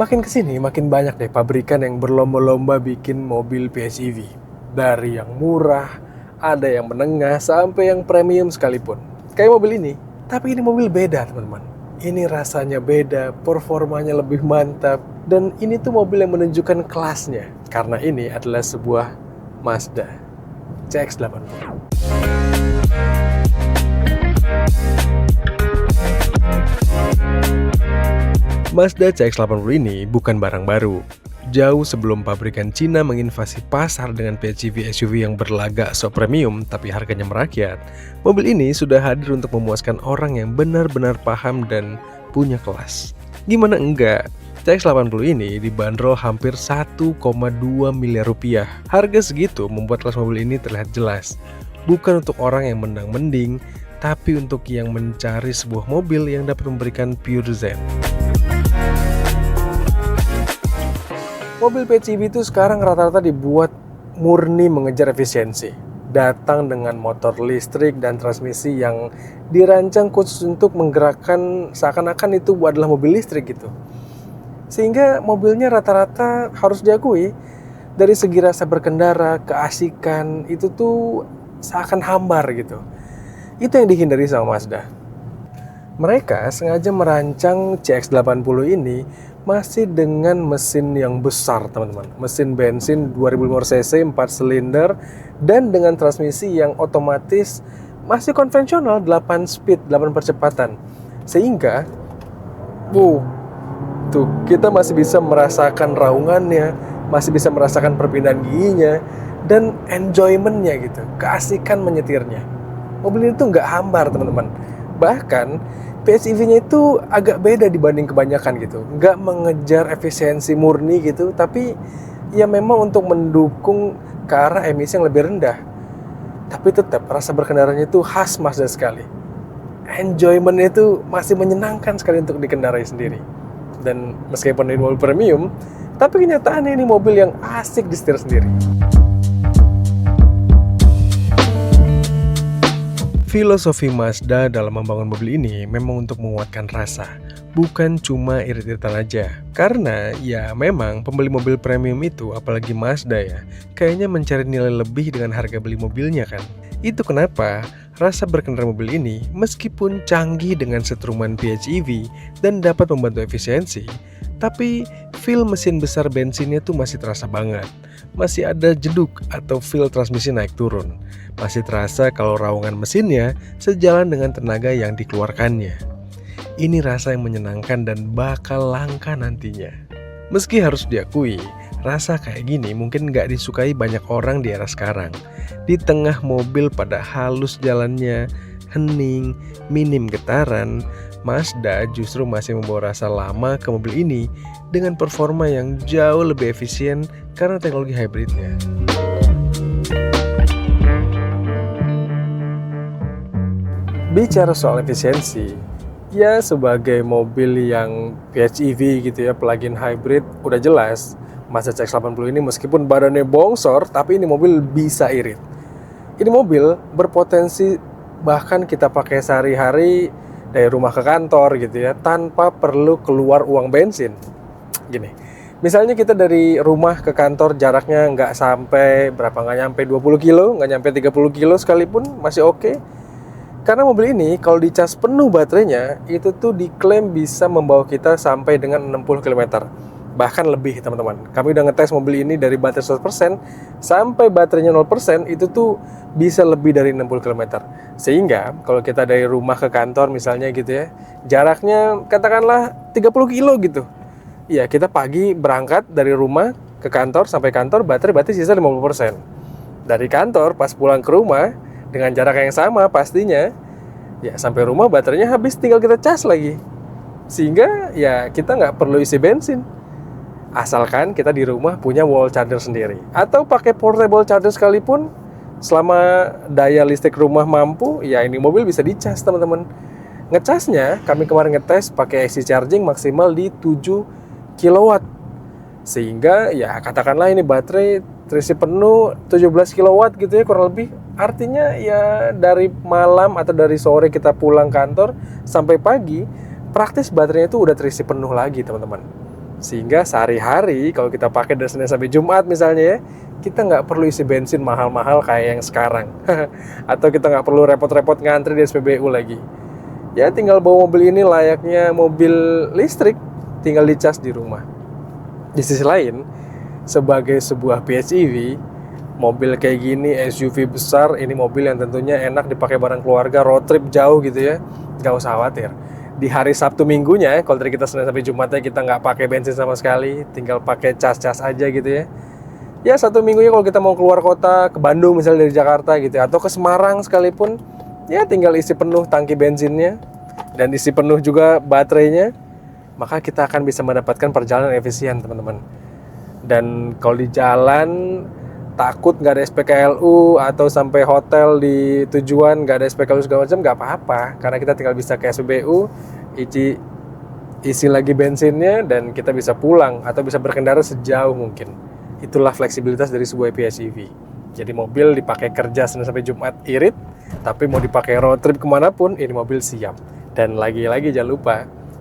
Makin kesini makin banyak deh pabrikan yang berlomba-lomba bikin mobil PHEV. Dari yang murah, ada yang menengah, sampai yang premium sekalipun. Kayak mobil ini, tapi ini mobil beda teman-teman. Ini rasanya beda, performanya lebih mantap, dan ini tuh mobil yang menunjukkan kelasnya. Karena ini adalah sebuah Mazda CX-80. Mazda CX-80 ini bukan barang baru. Jauh sebelum pabrikan Cina menginvasi pasar dengan PHEV SUV yang berlagak so premium tapi harganya merakyat, mobil ini sudah hadir untuk memuaskan orang yang benar-benar paham dan punya kelas. Gimana enggak? CX-80 ini dibanderol hampir 1,2 miliar rupiah. Harga segitu membuat kelas mobil ini terlihat jelas. Bukan untuk orang yang mendang-mending, tapi untuk yang mencari sebuah mobil yang dapat memberikan pure zen. Mobil PHEV itu sekarang rata-rata dibuat murni mengejar efisiensi. Datang dengan motor listrik dan transmisi yang dirancang khusus untuk menggerakkan seakan-akan itu adalah mobil listrik gitu. Sehingga mobilnya rata-rata harus diakui dari segi rasa berkendara, keasikan itu tuh seakan hambar gitu. Itu yang dihindari sama Mazda. Mereka sengaja merancang CX-80 ini masih dengan mesin yang besar teman-teman. Mesin bensin 2005 cc 4 silinder dan dengan transmisi yang otomatis masih konvensional 8 speed, 8 percepatan. Sehingga tuh kita masih bisa merasakan raungannya, masih bisa merasakan perpindahan giginya dan enjoymentnya gitu, keasikan menyetirnya. Mobil ini tuh nggak hambar teman-teman. Bahkan PHEV-nya itu agak beda dibanding kebanyakan gitu. Nggak mengejar efisiensi murni gitu, tapi ya memang untuk mendukung ke arah emisi yang lebih rendah. Tapi tetap rasa berkendaranya itu khas Mazda sekali. Enjoyment-nya itu masih menyenangkan sekali untuk dikendarai sendiri. Dan meskipun ini mobil premium, tapi kenyataannya ini mobil yang asik disetir sendiri. Filosofi Mazda dalam membangun mobil ini memang untuk menguatkan rasa, bukan cuma irit-iritan aja. Karena ya memang pembeli mobil premium itu, apalagi Mazda ya, kayaknya mencari nilai lebih dengan harga beli mobilnya kan. Itu kenapa rasa berkendara mobil ini meskipun canggih dengan setruman PHEV dan dapat membantu efisiensi, tapi feel mesin besar bensinnya tuh masih terasa banget. Masih ada jeduk atau feel transmisi naik turun. Masih terasa kalau raungan mesinnya sejalan dengan tenaga yang dikeluarkannya. Ini rasa yang menyenangkan dan bakal langka nantinya. Meski harus diakui, rasa kayak gini mungkin nggak disukai banyak orang di era sekarang. Di tengah mobil pada halus jalannya, hening, minim getaran, Mazda justru masih membawa rasa lama ke mobil ini dengan performa yang jauh lebih efisien karena teknologi hybridnya. Bicara soal efisiensi, ya sebagai mobil yang PHEV gitu ya, plug-in hybrid, udah jelas Mazda CX-80 ini meskipun badannya bongsor, tapi ini mobil bisa irit. Ini mobil berpotensi bahkan kita pakai sehari-hari dari rumah ke kantor gitu ya, tanpa perlu keluar uang bensin. Gini, misalnya kita dari rumah ke kantor jaraknya nggak nyampe 20 kilo, nggak nyampe 30 kilo sekalipun masih oke. Karena mobil ini kalau dicas penuh baterainya, itu tuh diklaim bisa membawa kita sampai dengan 60 km. Bahkan lebih teman-teman. Kami udah ngetes mobil ini dari baterai 100% sampai baterainya 0%, itu tuh bisa lebih dari 60 km. Sehingga kalau kita dari rumah ke kantor misalnya gitu ya, jaraknya katakanlah 30 kilo gitu. Ya kita pagi berangkat dari rumah ke kantor, sampai kantor baterai berarti sisa 50%. Dari kantor pas pulang ke rumah dengan jarak yang sama pastinya, ya sampai rumah baterainya habis, tinggal kita cas lagi. Sehingga ya kita nggak perlu isi bensin. Asalkan kita di rumah punya wall charger sendiri. Atau pakai portable charger sekalipun, selama daya listrik rumah mampu, ya ini mobil bisa dicas teman-teman. Ngecasnya, kami kemarin ngetes pakai AC charging maksimal di 7 kW. Sehingga ya katakanlah ini baterai terisi penuh 17 kW gitu ya kurang lebih. Artinya ya dari malam atau dari sore kita pulang kantor sampai pagi, praktis baterainya itu udah terisi penuh lagi teman-teman. Sehingga sehari-hari kalau kita pakai dari Senin sampai Jumat misalnya ya, kita nggak perlu isi bensin mahal-mahal kayak yang sekarang. Atau kita nggak perlu repot-repot ngantri di SPBU lagi. Ya tinggal bawa mobil ini layaknya mobil listrik, tinggal dicas di rumah. Di sisi lain, sebagai sebuah PHEV, mobil kayak gini, SUV besar, ini mobil yang tentunya enak dipakai bareng keluarga, road trip jauh gitu ya, nggak usah khawatir. Di hari Sabtu Minggunya, kalau dari kita Senin sampai Jumatnya kita nggak pakai bensin sama sekali, tinggal pakai cas-cas aja gitu ya. Ya Sabtu Minggunya kalau kita mau keluar kota, ke Bandung misalnya dari Jakarta gitu ya, atau ke Semarang sekalipun, ya tinggal isi penuh tangki bensinnya, dan isi penuh juga baterainya, maka kita akan bisa mendapatkan perjalanan efisien teman-teman. Dan kalau di jalan takut nggak ada SPKLU atau sampai hotel di tujuan nggak ada SPKLU segala macam, nggak apa-apa, karena kita tinggal bisa ke SPBU, isi lagi bensinnya, dan kita bisa pulang atau bisa berkendara sejauh mungkin. Itulah fleksibilitas dari sebuah PHEV. Jadi mobil dipakai kerja Senin sampai Jumat irit, tapi mau dipakai road trip kemanapun, ini mobil siap. Dan lagi-lagi jangan lupa,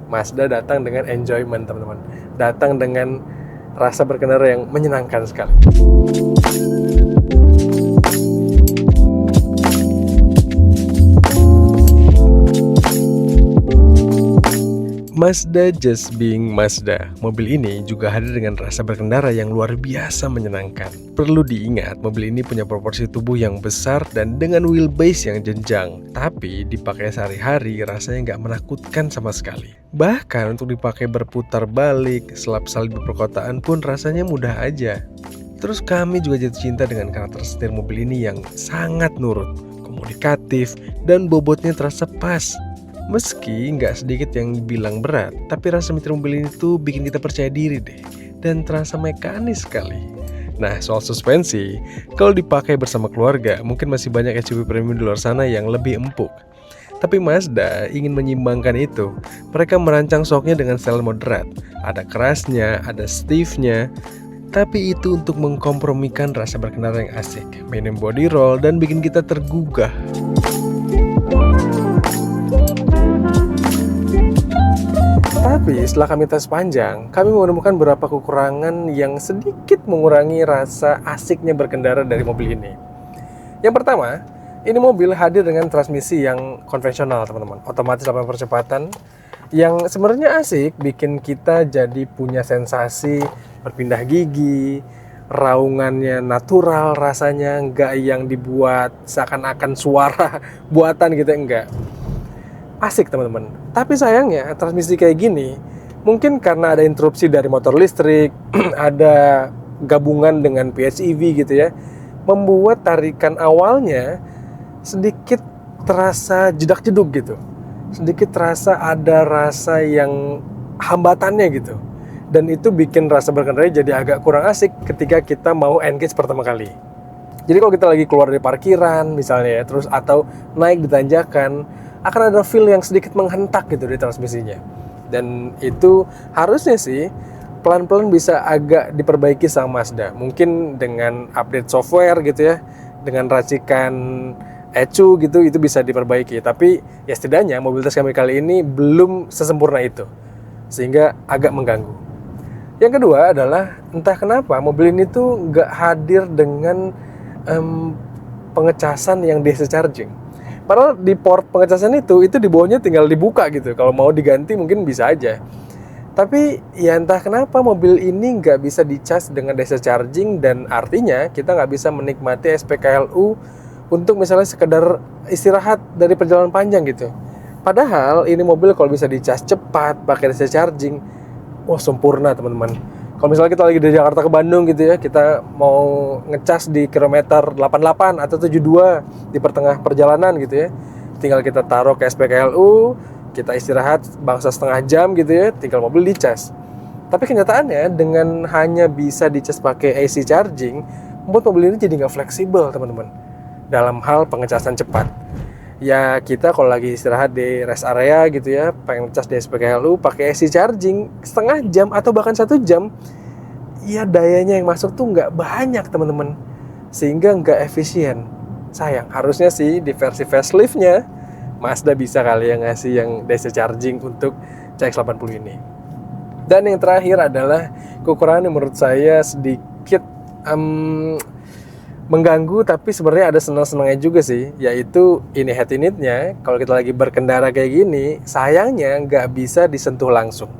Mazda datang dengan enjoyment teman-teman, datang dengan rasa berkendara yang menyenangkan sekali. Mazda just being Mazda. Mobil ini juga hadir dengan rasa berkendara yang luar biasa menyenangkan. Perlu diingat, mobil ini punya proporsi tubuh yang besar dan dengan wheelbase yang jenjang. Tapi dipakai sehari-hari rasanya nggak menakutkan sama sekali. Bahkan untuk dipakai berputar balik, selap-salip di perkotaan pun rasanya mudah aja. Terus kami juga jatuh cinta dengan karakter setir mobil ini yang sangat nurut, komunikatif, dan bobotnya terasa pas. Meski nggak sedikit yang bilang berat, tapi rasa nyetir mobil ini tuh bikin kita percaya diri deh, dan terasa mekanis sekali. Nah, soal suspensi, kalau dipakai bersama keluarga, mungkin masih banyak SUV premium di luar sana yang lebih empuk. Tapi Mazda ingin menyimbangkan itu. Mereka merancang shocknya dengan style moderat. Ada kerasnya, ada stiffnya, tapi itu untuk mengkompromikan rasa berkendara yang asik, minim body roll, dan bikin kita tergugah. Tapi setelah kami tes panjang, kami menemukan beberapa kekurangan yang sedikit mengurangi rasa asiknya berkendara dari mobil ini. Yang pertama, ini mobil hadir dengan transmisi yang konvensional teman-teman, otomatis 8 percepatan, yang sebenarnya asik, bikin kita jadi punya sensasi berpindah gigi, raungannya natural rasanya, nggak yang dibuat seakan-akan suara buatan gitu, enggak. Asik teman-teman. Tapi sayangnya transmisi kayak gini, mungkin karena ada interupsi dari motor listrik, ada gabungan dengan PHEV gitu ya, membuat tarikan awalnya sedikit terasa jedak-jeduk gitu. Sedikit terasa ada rasa yang hambatannya gitu. Dan itu bikin rasa berkendara jadi agak kurang asik ketika kita mau engage pertama kali. Jadi kalau kita lagi keluar dari parkiran misalnya ya, terus atau naik di tanjakan, akan ada feel yang sedikit menghentak gitu di transmisinya. Dan itu harusnya sih pelan-pelan bisa agak diperbaiki sama Mazda. Mungkin dengan update software gitu ya, dengan racikan ECU gitu, itu bisa diperbaiki. Tapi ya setidaknya mobil tes kami kali ini belum sesempurna itu, sehingga agak mengganggu. Yang kedua adalah entah kenapa mobil ini tuh nggak hadir dengan pengecasan yang DC charging. Padahal di port pengecasan itu di bawahnya tinggal dibuka gitu. Kalau mau diganti mungkin bisa aja. Tapi ya entah kenapa mobil ini nggak bisa dicas dengan DC charging, dan artinya kita nggak bisa menikmati SPKLU untuk misalnya sekedar istirahat dari perjalanan panjang gitu. Padahal ini mobil kalau bisa dicas cepat pakai DC charging, wah sempurna teman-teman. Kalau misalnya kita lagi dari Jakarta ke Bandung gitu ya, kita mau ngecas di kilometer 88 atau 72 di pertengah perjalanan gitu ya, tinggal kita taruh ke SPKLU, kita istirahat bangsa setengah jam gitu ya, tinggal mobil dicas. Tapi kenyataannya dengan hanya bisa dicas pakai AC charging, membuat mobil ini jadi nggak fleksibel teman-teman dalam hal pengecasan cepat. Ya kita kalau lagi istirahat di rest area gitu ya, pengen ngecas di SPKLU pakai AC charging setengah jam atau bahkan 1 jam, ya dayanya yang masuk tuh nggak banyak teman-teman, sehingga nggak efisien. Sayang, harusnya sih di versi faceliftnya Mazda bisa kali yang ngasih yang DC charging untuk CX-80 ini. Dan yang terakhir adalah kekurangan yang menurut saya sedikit mengganggu, tapi sebenarnya ada senang-senangnya juga sih, yaitu ini head unitnya. Kalau kita lagi berkendara kayak gini, sayangnya nggak bisa disentuh langsung.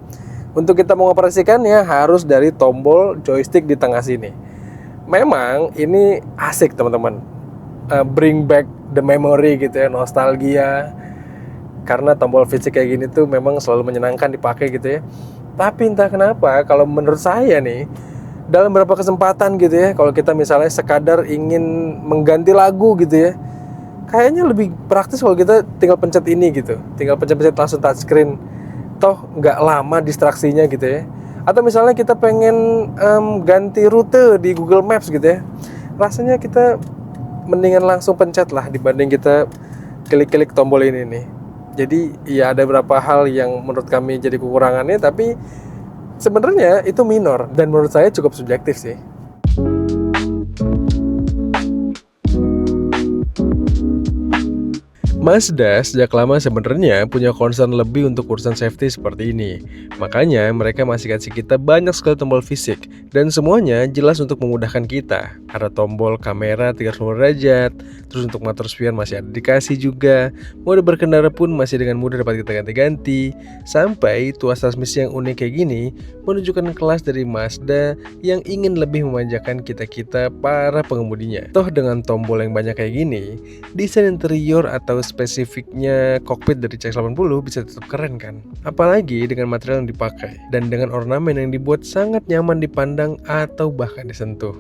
Untuk kita mengoperasikannya harus dari tombol joystick di tengah sini. Memang ini asik teman-teman, bring back the memory gitu ya, nostalgia. Karena tombol fisik kayak gini tuh memang selalu menyenangkan dipakai gitu ya. Tapi entah kenapa kalau menurut saya nih, dalam beberapa kesempatan gitu ya, kalau kita misalnya sekadar ingin mengganti lagu gitu ya, kayaknya lebih praktis kalau kita tinggal pencet ini gitu, tinggal pencet-pencet langsung touchscreen, toh nggak lama distraksinya gitu ya. Atau misalnya kita pengen ganti rute di Google Maps gitu ya, rasanya kita mendingan langsung pencet lah dibanding kita klik-klik tombol ini nih. Jadi ya ada beberapa hal yang menurut kami jadi kekurangannya, tapi sebenarnya itu minor dan menurut saya cukup subjektif sih. Mazda sejak lama sebenarnya punya concern lebih untuk urusan safety seperti ini. Makanya mereka masih kasih kita banyak sekali tombol fisik dan semuanya jelas untuk memudahkan kita. Ada tombol kamera 360 derajat, terus untuk motor spion masih ada dikasih juga. Mode berkendara pun masih dengan mudah dapat kita ganti-ganti. Sampai tuas transmisi yang unik kayak gini menunjukkan kelas dari Mazda yang ingin lebih memanjakan kita-kita para pengemudinya. Toh dengan tombol yang banyak kayak gini, desain interior atau spesifiknya kokpit dari CX-80 bisa tetap keren kan? Apalagi dengan material yang dipakai dan dengan ornamen yang dibuat sangat nyaman dipandang atau bahkan disentuh.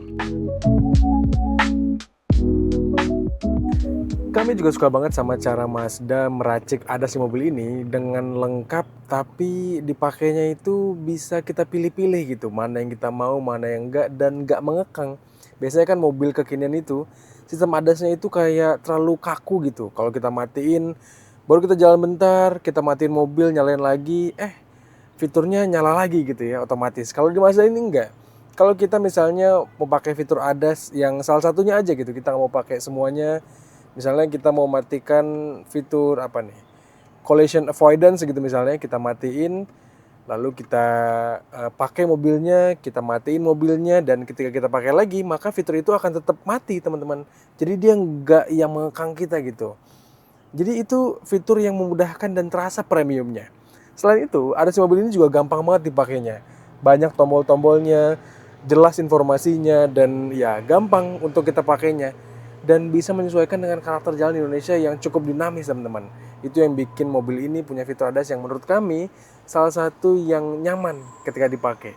Kami juga suka banget sama cara Mazda meracik ADAS di mobil ini dengan lengkap, tapi dipakainya itu bisa kita pilih-pilih gitu, mana yang kita mau, mana yang enggak, dan enggak mengekang. Biasanya kan mobil kekinian itu sistem ADAS-nya itu kayak terlalu kaku gitu. Kalau kita matiin, baru kita jalan bentar, kita matiin mobil, nyalain lagi, fiturnya nyala lagi gitu ya, otomatis. Kalau di Mazda ini enggak. Kalau kita misalnya mau pakai fitur ADAS yang salah satunya aja gitu, kita nggak mau pakai semuanya. Misalnya kita mau matikan fitur apa nih, collision avoidance gitu misalnya, kita matiin. Lalu kita pakai mobilnya, kita matiin mobilnya, dan ketika kita pakai lagi, maka fitur itu akan tetap mati teman-teman. Jadi dia nggak yang mengekang kita gitu. Jadi itu fitur yang memudahkan dan terasa premiumnya. Selain itu, ADAS mobil ini juga gampang banget dipakainya. Banyak tombol-tombolnya, jelas informasinya, dan ya gampang untuk kita pakainya. Dan bisa menyesuaikan dengan karakter jalan Indonesia yang cukup dinamis teman-teman. Itu yang bikin mobil ini punya fitur ADAS yang menurut kami salah satu yang nyaman ketika dipakai.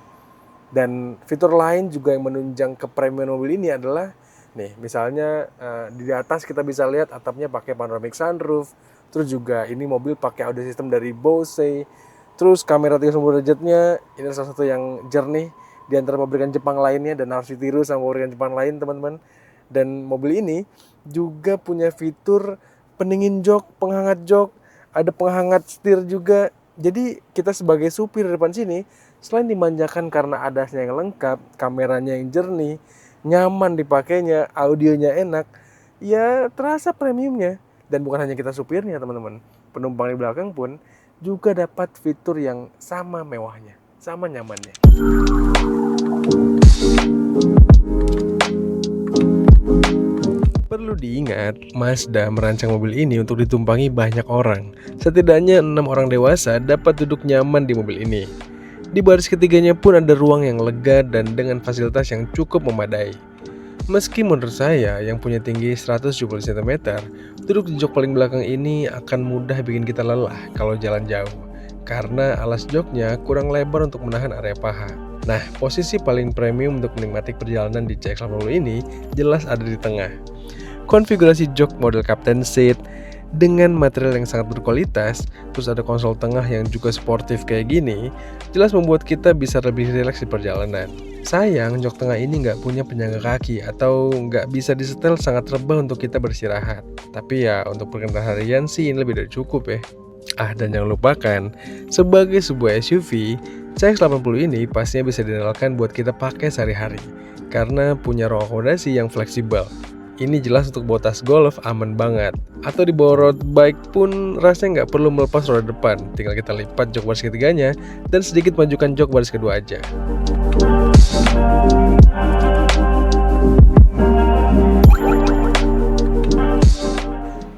Dan fitur lain juga yang menunjang ke premium mobil ini adalah nih, misalnya di atas kita bisa lihat atapnya pakai panoramic sunroof. Terus juga ini mobil pakai audio system dari Bose. Terus kamera 360 derajatnya ini salah satu yang jernih di antara pabrikan Jepang lainnya dan harus ditiru sama pabrikan Jepang lain teman-teman. Dan mobil ini juga punya fitur pendingin jok, penghangat jok, ada penghangat setir juga. Jadi kita sebagai supir di depan sini, selain dimanjakan karena ADAS-nya yang lengkap, kameranya yang jernih, nyaman dipakainya, audionya enak, ya terasa premiumnya. Dan bukan hanya kita supirnya teman-teman, penumpang di belakang pun juga dapat fitur yang sama mewahnya, sama nyamannya. Perlu diingat, Mazda merancang mobil ini untuk ditumpangi banyak orang. Setidaknya 6 orang dewasa dapat duduk nyaman di mobil ini. Di baris ketiganya pun ada ruang yang lega dan dengan fasilitas yang cukup memadai. Meski menurut saya yang punya tinggi 170 cm, duduk di jok paling belakang ini akan mudah bikin kita lelah kalau jalan jauh. Karena alas joknya kurang lebar untuk menahan area paha. Nah, posisi paling premium untuk menikmati perjalanan di CX-80 ini jelas ada di tengah. Konfigurasi jok model captain seat dengan material yang sangat berkualitas, terus ada konsol tengah yang juga sportif kayak gini, jelas membuat kita bisa lebih rileks di perjalanan. Sayang, jok tengah ini nggak punya penyangga kaki atau nggak bisa disetel, sangat rebah untuk kita beristirahat. Tapi ya untuk perkendaraan harian sih ini lebih dari cukup ya. Dan jangan lupakan, sebagai sebuah SUV, CX-80 ini pastinya bisa diandalkan buat kita pakai sehari-hari karena punya ruang akomodasi yang fleksibel. Ini jelas untuk bawa tas golf aman banget. Atau dibawa road bike pun rasanya nggak perlu melepas roda depan. Tinggal kita lipat jok baris ketiganya dan sedikit majukan jok baris kedua aja.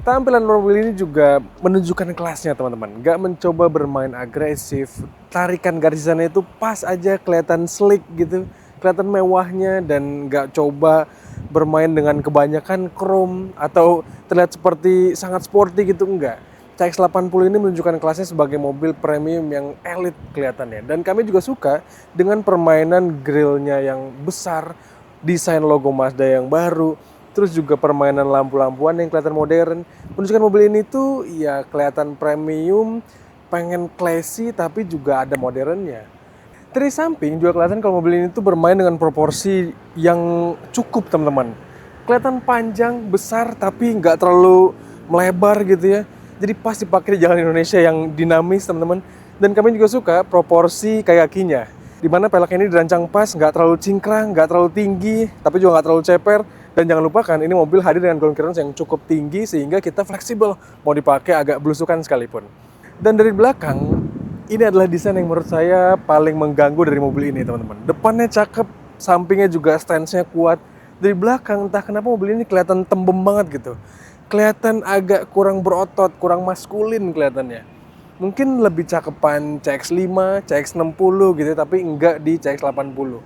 Tampilan mobil ini juga menunjukkan kelasnya teman-teman. Nggak mencoba bermain agresif, tarikan garisannya itu pas aja, kelihatan slick gitu, kelihatan mewahnya, dan nggak coba bermain dengan kebanyakan chrome atau terlihat seperti sangat sporty gitu, enggak. CX-80 ini menunjukkan kelasnya sebagai mobil premium yang elit kelihatannya. Dan kami juga suka dengan permainan grillnya yang besar, desain logo Mazda yang baru, terus juga permainan lampu-lampuan yang kelihatan modern. Menunjukkan mobil ini tuh ya kelihatan premium, pengen classy tapi juga ada modernnya. Dari samping juga kelihatan kalau mobil ini tuh bermain dengan proporsi yang cukup teman-teman. Kelihatan panjang, besar tapi nggak terlalu melebar gitu ya. Jadi pas dipakai di jalan Indonesia yang dinamis teman-teman. Dan kami juga suka proporsi kakinya, di mana peleknya ini dirancang pas, nggak terlalu cingkrang, nggak terlalu tinggi, tapi juga nggak terlalu ceper. Dan jangan lupakan, ini mobil hadir dengan ground clearance yang cukup tinggi sehingga kita fleksibel, mau dipakai agak belusukan sekalipun. Dan dari belakang, ini adalah desain yang menurut saya paling mengganggu dari mobil ini teman-teman. Depannya cakep, sampingnya juga stance-nya kuat. Dari belakang, entah kenapa mobil ini kelihatan tembem banget gitu. Kelihatan agak kurang berotot, kurang maskulin kelihatannya. Mungkin lebih cakepan CX-5, CX-60 gitu, tapi enggak di CX-80.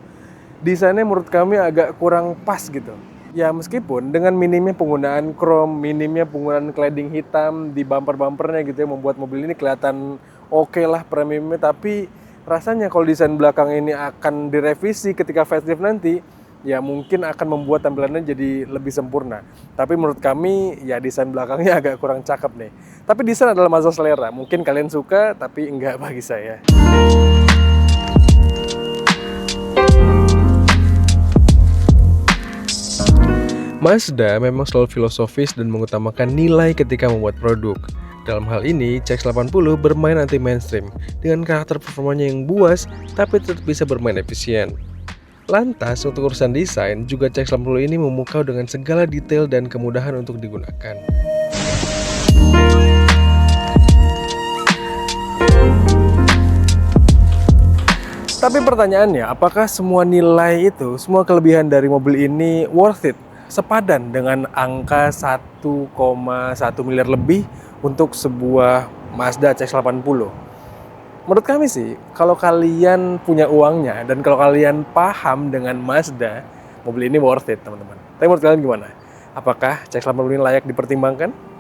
Desainnya menurut kami agak kurang pas gitu. Ya meskipun dengan minimnya penggunaan chrome, minimnya penggunaan cladding hitam di bumper-bumpernya gitu ya, membuat mobil ini kelihatan oke lah premiumnya, tapi rasanya kalau desain belakang ini akan direvisi ketika facelift nanti, ya mungkin akan membuat tampilannya jadi lebih sempurna. Tapi menurut kami ya desain belakangnya agak kurang cakep nih. Tapi desain adalah masalah selera, mungkin kalian suka tapi enggak bagi saya. Mazda memang selalu filosofis dan mengutamakan nilai ketika membuat produk. Dalam hal ini, CX-80 bermain anti-mainstream dengan karakter performanya yang buas tapi tetap bisa bermain efisien. Lantas, untuk urusan desain, juga CX-80 ini memukau dengan segala detail dan kemudahan untuk digunakan. Tapi pertanyaannya, apakah semua nilai itu, semua kelebihan dari mobil ini worth it? Sepadan dengan angka 1,1 miliar lebih untuk sebuah Mazda CX-80. Menurut kami sih, kalau kalian punya uangnya dan kalau kalian paham dengan Mazda, mobil ini worth it teman-teman. Tapi menurut kalian gimana? Apakah CX-80 ini layak dipertimbangkan?